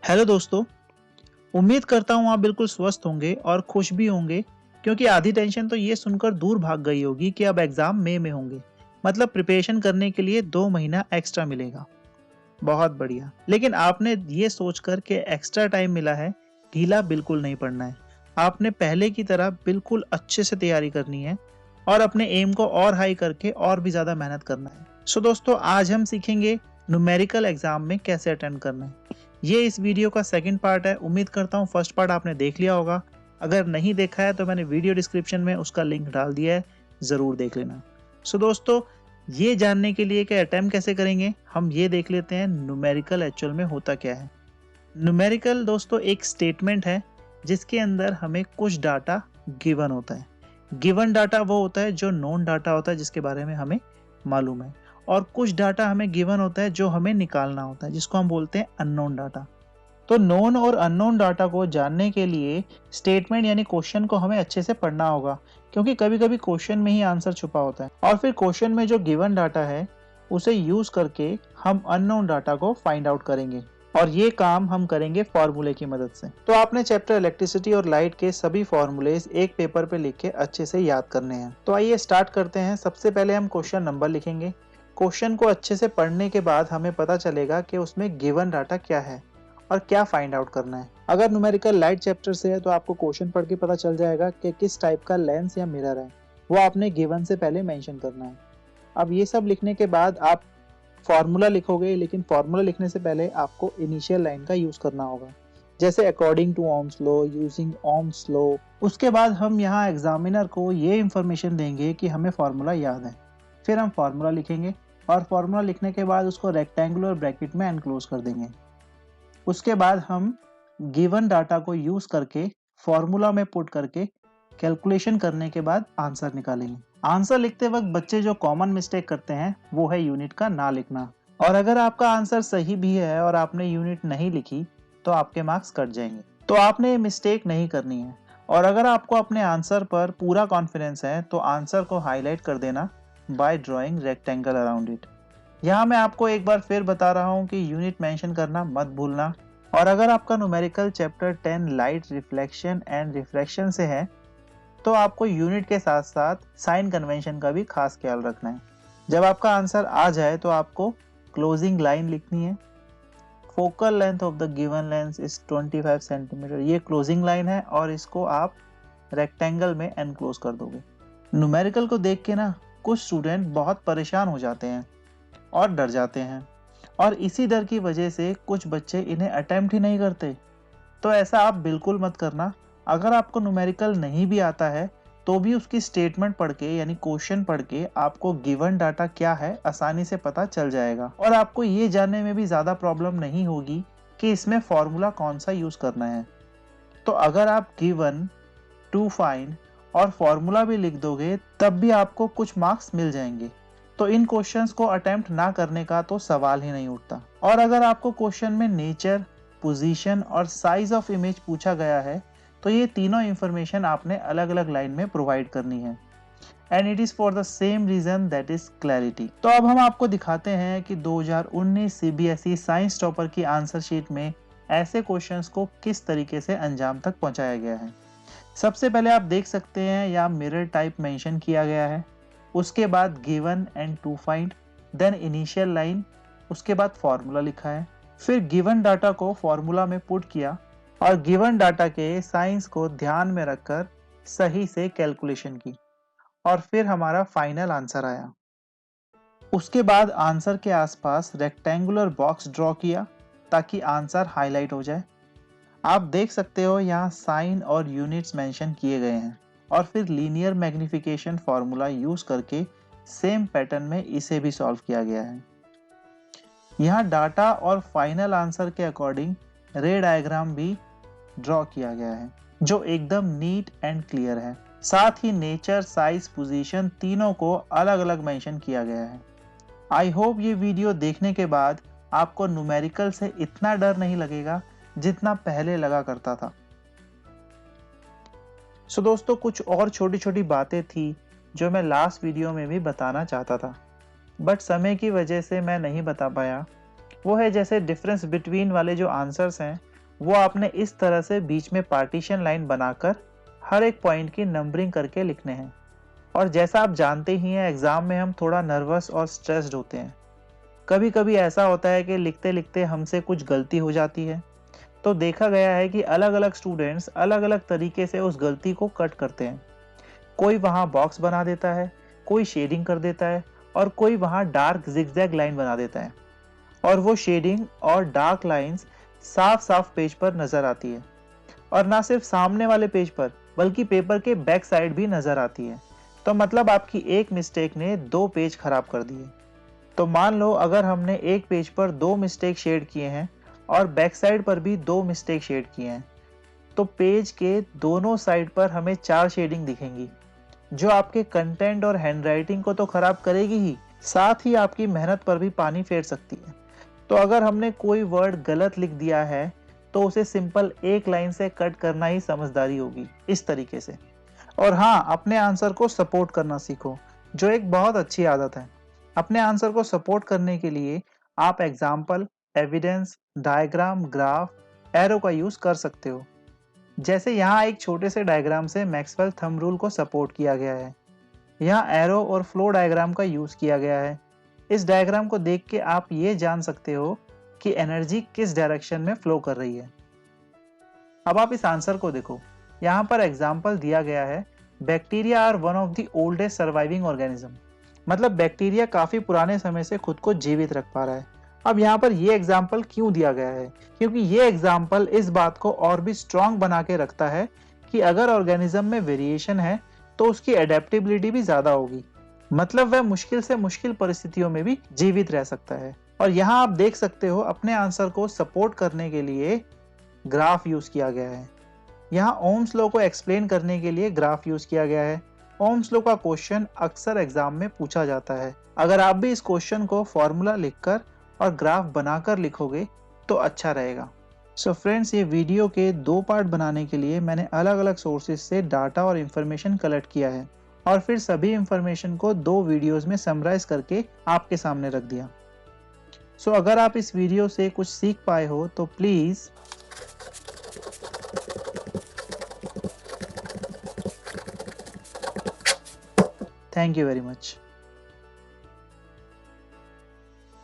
Hello दोस्तों, उम्मीद करता हूँ आप बिल्कुल स्वस्थ होंगे और खुश भी होंगे क्योंकि आधी टेंशन तो ये सुनकर दूर भाग गई होगी कि अब एग्ज़ाम मई में होंगे। मतलब प्रिपरेशन करने के लिए 2 महीना एक्स्ट्रा मिलेगा। बहुत बढ़िया। लेकिन आपने ये सोचकर के एक्स्ट्रा टाइम मिला है, ढीला बिल्कुल नहीं पड़ना है। आपने पहले की तरह बिल्कुल अच्छे से तैयारी करनी है और अपने एम को और हाई करके और भी ज़्यादा मेहनत करना है। सो दोस्तों, आज हम सीखेंगे न्यूमेरिकल एग्ज़ाम में कैसे अटेम्प्ट करना है। ये इस वीडियो का सेकंड पार्ट है। उम्मीद करता हूँ फर्स्ट पार्ट आपने देख लिया होगा। अगर नहीं देखा है तो मैंने वीडियो डिस्क्रिप्शन में उसका लिंक डाल दिया है, ज़रूर देख लेना। सो दोस्तों, ये जानने के लिए कि अटेम्प्ट कैसे करेंगे, हम ये देख लेते हैं न्यूमेरिकल एक्चुअल में होता क्या है। न्यूमेरिकल दोस्तों एक स्टेटमेंट है जिसके अंदर हमें कुछ डाटा गिवन होता है। गिवन डाटा वो होता है जो नोन डाटा होता है जिसके बारे में हमें मालूम है, और कुछ डाटा हमें गिवन होता है जो हमें निकालना होता है जिसको हम बोलते हैं अननोन डाटा। तो नोन और अननोन डाटा को जानने के लिए स्टेटमेंट यानी क्वेश्चन को हमें अच्छे से पढ़ना होगा, क्योंकि कभी कभी क्वेश्चन में ही आंसर छुपा होता है और फिर क्वेश्चन में जो गिवन डाटा है उसे यूज करके हम अननोन डाटा को फाइंड आउट करेंगे, और ये काम हम करेंगे फॉर्मूले की मदद से। तो आपने चैप्टर इलेक्ट्रिसिटी और लाइट के सभी फॉर्मूलेज एक पेपर पे लिख के अच्छे से याद करने हैं। तो आइए स्टार्ट करते हैं। सबसे पहले हम क्वेश्चन नंबर लिखेंगे। क्वेश्चन को अच्छे से पढ़ने के बाद हमें पता चलेगा कि उसमें गिवन डाटा क्या है और क्या फाइंड आउट करना है। अगर न्यूमेरिकल लाइट चैप्टर से है तो आपको क्वेश्चन पढ़ के पता चल जाएगा कि किस टाइप का लेंस या मिरर है, वो आपने गिवन से पहले मेंशन करना है। अब ये सब लिखने के बाद आप फॉर्मूला लिखोगे, लेकिन फॉर्मूला लिखने से पहले आपको इनिशियल लाइन का यूज करना होगा, जैसे according to Ohm's law, using Ohm's law. उसके बाद हम यहाँ एग्जामिनर को ये इंफॉर्मेशन देंगे कि हमें फॉर्मूला याद है। फिर हम फॉर्मूला लिखेंगे और फॉर्मूला लिखने के बाद उसको रेक्टेंगुलर ब्रैकेट में एनक्लोज कर देंगे। उसके बाद हम गिवन डाटा को यूज करके फॉर्मूला में पुट करके कैलकुलेशन करने के बाद आंसर निकालेंगे। आंसर लिखते वक्त बच्चे जो कॉमन मिस्टेक करते हैं वो है यूनिट का ना लिखना, और अगर आपका आंसर सही भी है और आपने यूनिट नहीं लिखी तो आपके मार्क्स कट जाएंगे। तो आपने ये मिस्टेक नहीं करनी है, और अगर आपको अपने आंसर पर पूरा कॉन्फिडेंस है तो आंसर को हाईलाइट कर देना by drawing rectangle around it. यहाँ मैं आपको एक बार फिर बता रहा हूँ कि यूनिट मेंशन करना मत भूलना। और अगर आपका numerical chapter 10 light reflection and refraction से है तो आपको यूनिट के साथ साथ साइन कन्वेंशन का भी खास ख्याल रखना है। जब आपका आंसर आ जाए तो आपको क्लोजिंग लाइन लिखनी है। Focal length of the given lens is 25 centimetre, ये क्लोजिंग लाइन है और इसको आप रेक्टेंगल में एनक्लोज कर दोगे। न्यूमेरिकल को देख के ना कुछ स्टूडेंट बहुत परेशान हो जाते हैं और डर जाते हैं, और इसी डर की वजह से कुछ बच्चे इन्हें अटेम्प्ट ही नहीं करते। तो ऐसा आप बिल्कुल मत करना। अगर आपको न्यूमेरिकल नहीं भी आता है तो भी उसकी स्टेटमेंट पढ़ के यानी क्वेश्चन पढ़ के आपको गिवन डाटा क्या है आसानी से पता चल जाएगा, और आपको ये जानने में भी ज़्यादा प्रॉब्लम नहीं होगी कि इसमें फॉर्मूला कौन सा यूज़ करना है। तो अगर आप गिवन, टू फाइंड और फॉर्मूला भी लिख दोगे तब भी आपको कुछ मार्क्स मिल जाएंगे। तो इन क्वेश्चंस को अटेम्प्ट ना करने का तो सवाल ही नहीं उठता। और अगर आपको क्वेश्चन में नेचर, पोजीशन और साइज ऑफ इमेज पूछा गया है तो ये तीनों इंफॉर्मेशन आपने अलग अलग लाइन में प्रोवाइड करनी है, and it is for the same reason, that is clarity. तो अब हम आपको दिखाते हैं कि 2019 सीबीएसई साइंस टॉपर की आंसर शीट में ऐसे क्वेश्चंस को किस तरीके से अंजाम तक पहुंचाया गया है। सबसे पहले आप देख सकते हैं यहाँ मिरर टाइप मेंशन किया गया है, उसके बाद given and to find, then initial line, उसके बाद फॉर्मूला लिखा है, फिर गिवन डाटा को फॉर्मूला में पुट किया और गिवन डाटा के साइंस को ध्यान में रखकर सही से कैलकुलेशन की, और फिर हमारा फाइनल आंसर आया। उसके बाद आंसर के आसपास रेक्टेंगुलर बॉक्स ड्रॉ किया ताकि आंसर हाईलाइट हो जाए। आप देख सकते हो यहाँ साइन और यूनिट्स मेंशन किए गए हैं, और फिर लीनियर मैग्निफिकेशन फॉर्मूला यूज करके सेम पैटर्न में इसे भी सॉल्व किया गया है। यहाँ डाटा और फाइनल आंसर के अकॉर्डिंग रे डायग्राम भी ड्रॉ किया गया है जो एकदम नीट एंड क्लियर है। साथ ही नेचर, साइज, पोजीशन तीनों को अलग अलग मेंशन किया गया है। आई होप ये वीडियो देखने के बाद आपको न्यूमेरिकल से इतना डर नहीं लगेगा जितना पहले लगा करता था। सो दोस्तों, कुछ और छोटी छोटी बातें थी जो मैं लास्ट वीडियो में भी बताना चाहता था, बट समय की वजह से मैं नहीं बता पाया। वो है जैसे डिफरेंस बिटवीन वाले जो आंसर्स हैं वो आपने इस तरह से बीच में पार्टीशन लाइन बनाकर हर एक पॉइंट की नंबरिंग करके लिखने हैं। और जैसा आप जानते ही हैं, एग्ज़ाम में हम थोड़ा नर्वस और स्ट्रेस्ड होते हैं। कभी कभी ऐसा होता है कि लिखते लिखते हमसे कुछ गलती हो जाती है। तो देखा गया है कि अलग अलग स्टूडेंट्स अलग अलग तरीके से उस गलती को कट करते हैं। कोई वहाँ बॉक्स बना देता है, कोई शेडिंग कर देता है, और कोई वहाँ डार्क जिगजैग लाइन बना देता है। और वो शेडिंग और डार्क लाइंस साफ साफ पेज पर नजर आती है, और ना सिर्फ सामने वाले पेज पर बल्कि पेपर के बैक साइड भी नजर आती है। तो मतलब आपकी एक मिस्टेक ने दो पेज खराब कर दिए। तो मान लो अगर हमने एक पेज पर दो मिस्टेक शेड किए हैं और बैक साइड पर भी दो मिस्टेक शेड किए हैं, तो पेज के दोनों साइड पर हमें चार शेडिंग दिखेंगी, जो आपके कंटेंट और हैंडराइटिंग को तो खराब करेगी ही, साथ ही आपकी मेहनत पर भी पानी फेर सकती है। तो अगर हमने कोई वर्ड गलत लिख दिया है तो उसे सिंपल एक लाइन से कट करना ही समझदारी होगी, इस तरीके से। और हाँ, अपने आंसर को सपोर्ट करना सीखो, जो एक बहुत अच्छी आदत है। अपने आंसर को सपोर्ट करने के लिए आप example, evidence, diagram, graph, arrow का यूज कर सकते हो। जैसे यहाँ एक छोटे से डायग्राम से मैक्सवेल थंब रूल को सपोर्ट किया गया है। यहाँ एरो और फ्लो डायग्राम का यूज किया गया है। इस डायग्राम को देख के आप ये जान सकते हो कि एनर्जी किस डायरेक्शन में फ्लो कर रही है। अब आप इस आंसर को देखो, यहाँ पर एग्जाम्पल दिया गया है, bacteria are one of the oldest surviving organism. मतलब बैक्टीरिया काफी पुराने समय से खुद को जीवित रख पा रहा है। अब यहाँ पर ये एग्जाम्पल क्यों दिया गया है? क्योंकि ये एग्जाम्पल इस बात को और भी स्ट्रांग बना के रखता है कि अगर ऑर्गेनिज्म में वेरिएशन है तो उसकी एडेप्टेबिलिटी भी ज्यादा होगी। मतलब वह मुश्किल से मुश्किल परिस्थितियों में भी जीवित रह सकता है। और यहाँ आप देख सकते हो, अपने आंसर को सपोर्ट करने के लिए ग्राफ यूज किया गया है। यहाँ ओम्स लॉ को एक्सप्लेन करने के लिए ग्राफ यूज किया गया है। ओम्स लॉ का क्वेश्चन अक्सर एग्जाम में पूछा जाता है। अगर आप भी इस क्वेश्चन को फॉर्मूला लिखकर और ग्राफ बनाकर लिखोगे तो अच्छा रहेगा। सो फ्रेंड्स, ये वीडियो के दो पार्ट बनाने के लिए मैंने अलग अलग सोर्सेज से डाटा और इन्फॉर्मेशन कलेक्ट किया है, और फिर सभी इन्फॉर्मेशन को दो वीडियोस में समराइज करके आपके सामने रख दिया। सो अगर आप इस वीडियो से कुछ सीख पाए हो तो please thank you very much.